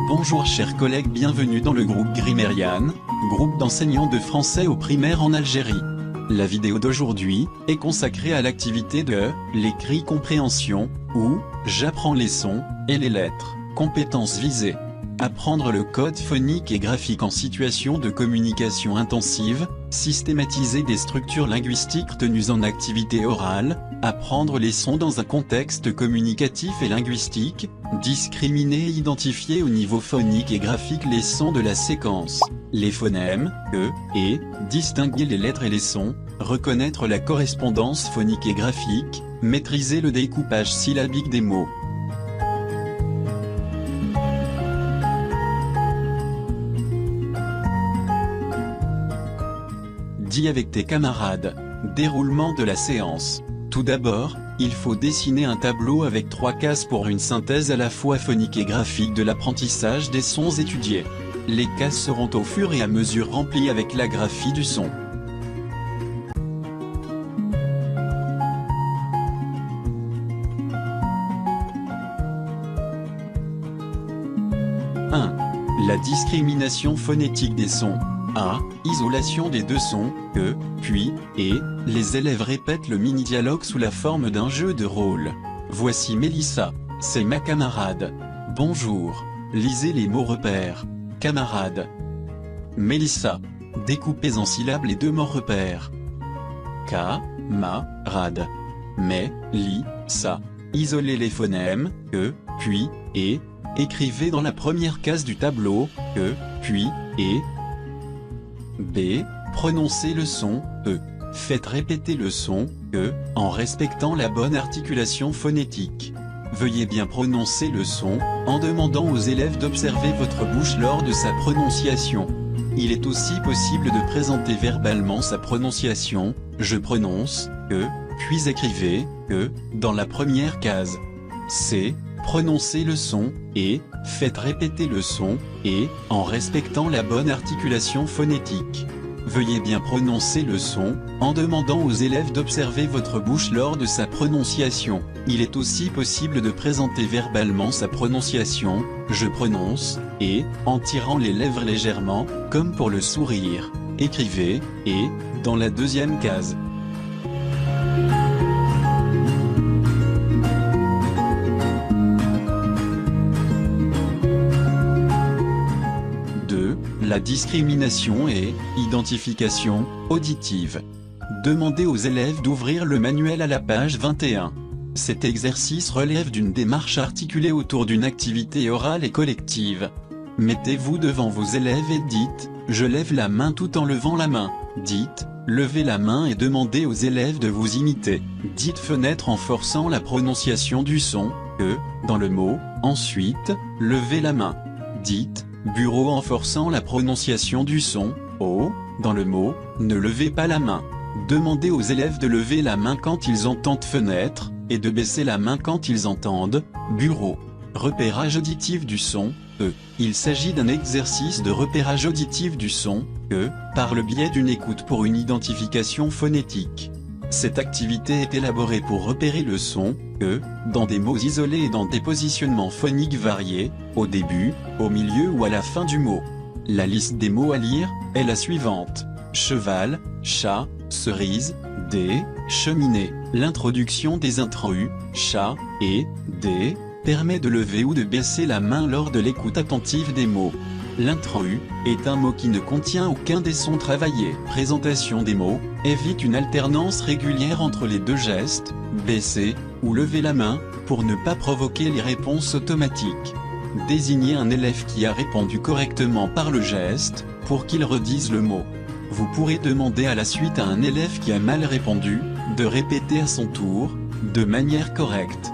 Bonjour chers collègues, bienvenue dans le groupe Grimerian, groupe d'enseignants de français au primaire en Algérie. La vidéo d'aujourd'hui est consacrée à l'activité de l'écrit compréhension, ou j'apprends les sons et les lettres. Compétences visées. Apprendre le code phonique et graphique en situation de communication intensive, systématiser des structures linguistiques tenues en activité orale, apprendre les sons dans un contexte communicatif et linguistique, discriminer et identifier au niveau phonique et graphique les sons de la séquence, les phonèmes, et, distinguer les lettres et les sons, reconnaître la correspondance phonique et graphique, maîtriser le découpage syllabique des mots. Dis avec tes camarades. Déroulement de la séance. Tout d'abord, il faut dessiner un tableau avec 3 cases pour une synthèse à la fois phonique et graphique de l'apprentissage des sons étudiés. Les cases seront au fur et à mesure remplies avec la graphie du son. La discrimination phonétique des sons. A. Isolation des deux sons, puis, et. Les élèves répètent le mini-dialogue sous la forme d'un jeu de rôle. Voici Mélissa, c'est ma camarade. Bonjour. Lisez les mots repères. Camarade. Mélissa. Découpez en syllabes les 2 mots repères. Camarade. Mais, li, ça. Isolez les phonèmes, puis, et. Écrivez dans la première case du tableau, puis, et. B. Prononcez le son, Faites répéter le son, en respectant la bonne articulation phonétique. Veuillez bien prononcer le son, en demandant aux élèves d'observer votre bouche lors de sa prononciation. Il est aussi possible de présenter verbalement sa prononciation, je prononce, puis écrivez, dans la première case. C. Prononcez le son, et, faites répéter le son, et, en respectant la bonne articulation phonétique. Veuillez bien prononcer le son, en demandant aux élèves d'observer votre bouche lors de sa prononciation. Il est aussi possible de présenter verbalement sa prononciation, je prononce, et, en tirant les lèvres légèrement, comme pour le sourire. Écrivez, et, dans la deuxième case. La discrimination et identification auditive. Demandez aux élèves d'ouvrir le manuel à la page 21. Cet exercice relève d'une démarche articulée autour d'une activité orale et collective. Mettez-vous devant vos élèves et dites « Je lève la main » tout en levant la main. Dites « Levez la main » et demandez aux élèves de vous imiter. Dites « fenêtre » en forçant la prononciation du son « dans le mot. Ensuite, levez la main. Dites bureau en forçant la prononciation du son, dans le mot, ne levez pas la main. Demandez aux élèves de lever la main quand ils entendent fenêtre, et de baisser la main quand ils entendent bureau. Repérage auditif du son, Il s'agit d'un exercice de repérage auditif du son, par le biais d'une écoute pour une identification phonétique. Cette activité est élaborée pour repérer le son, dans des mots isolés et dans des positionnements phoniques variés, au début, au milieu ou à la fin du mot. La liste des mots à lire est la suivante. Cheval, chat, cerise, dé, cheminée. L'introduction des intrus, chat, et, dé, permet de lever ou de baisser la main lors de l'écoute attentive des mots. L'intrus est un mot qui ne contient aucun des sons travaillés. Présentation des mots évite une alternance régulière entre les 2 gestes, baisser ou lever la main, pour ne pas provoquer les réponses automatiques. Désignez un élève qui a répondu correctement par le geste, pour qu'il redise le mot. Vous pourrez demander à la suite à un élève qui a mal répondu, de répéter à son tour, de manière correcte.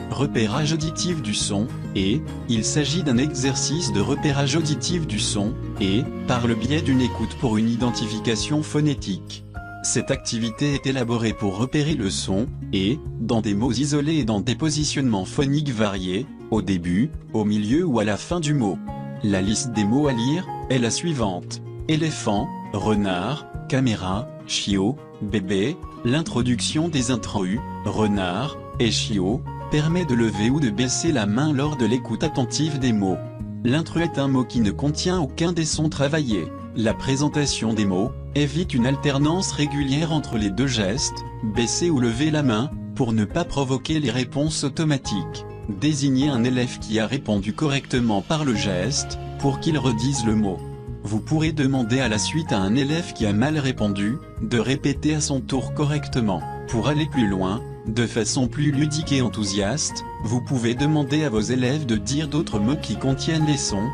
Repérage auditif du son, et, il s'agit d'un exercice de repérage auditif du son, et, par le biais d'une écoute pour une identification phonétique. Cette activité est élaborée pour repérer le son, et, dans des mots isolés et dans des positionnements phoniques variés, au début, au milieu ou à la fin du mot. La liste des mots à lire est la suivante. Éléphant, renard, caméra, chiot, bébé. L'introduction des intrus, renard, et chiot, permet de lever ou de baisser la main lors de l'écoute attentive des mots. L'intrus est un mot qui ne contient aucun des sons travaillés. La présentation des mots évite une alternance régulière entre les deux gestes, baisser ou lever la main, pour ne pas provoquer les réponses automatiques. Désignez un élève qui a répondu correctement par le geste, pour qu'il redise le mot. Vous pourrez demander à la suite à un élève qui a mal répondu, de répéter à son tour correctement. Pour aller plus loin, de façon plus ludique et enthousiaste, vous pouvez demander à vos élèves de dire d'autres mots qui contiennent les sons,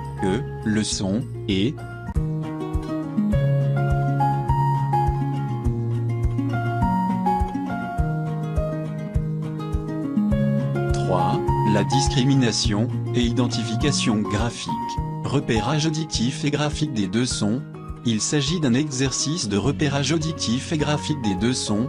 le son, et 3. La discrimination et identification graphique. Repérage auditif et graphique des deux sons. Il s'agit d'un exercice de repérage auditif et graphique des deux sons,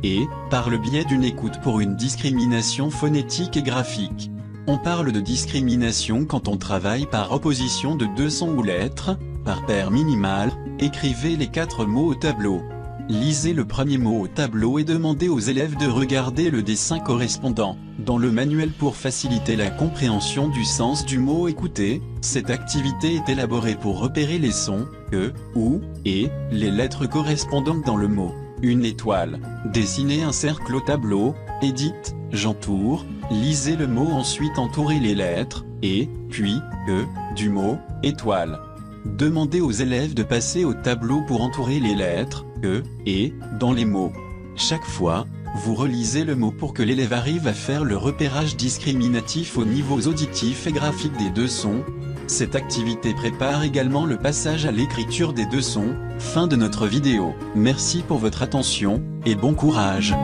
et, par le biais d'une écoute pour une discrimination phonétique et graphique. On parle de discrimination quand on travaille par opposition de deux sons ou lettres, par paire minimale. Écrivez les 4 mots au tableau. Lisez le premier mot au tableau et demandez aux élèves de regarder le dessin correspondant. Dans le manuel pour faciliter la compréhension du sens du mot écouté, cette activité est élaborée pour repérer les sons, ou, et, les lettres correspondantes dans le mot. Une étoile. Dessinez un cercle au tableau, édite, j'entoure, lisez le mot ensuite entourez les lettres, et, puis, du mot, étoile. Demandez aux élèves de passer au tableau pour entourer les lettres, et, dans les mots. Chaque fois, vous relisez le mot pour que l'élève arrive à faire le repérage discriminatif aux niveaux auditifs et graphiques des deux sons. Cette activité prépare également le passage à l'écriture des deux sons. Fin de notre vidéo. Merci pour votre attention, et bon courage.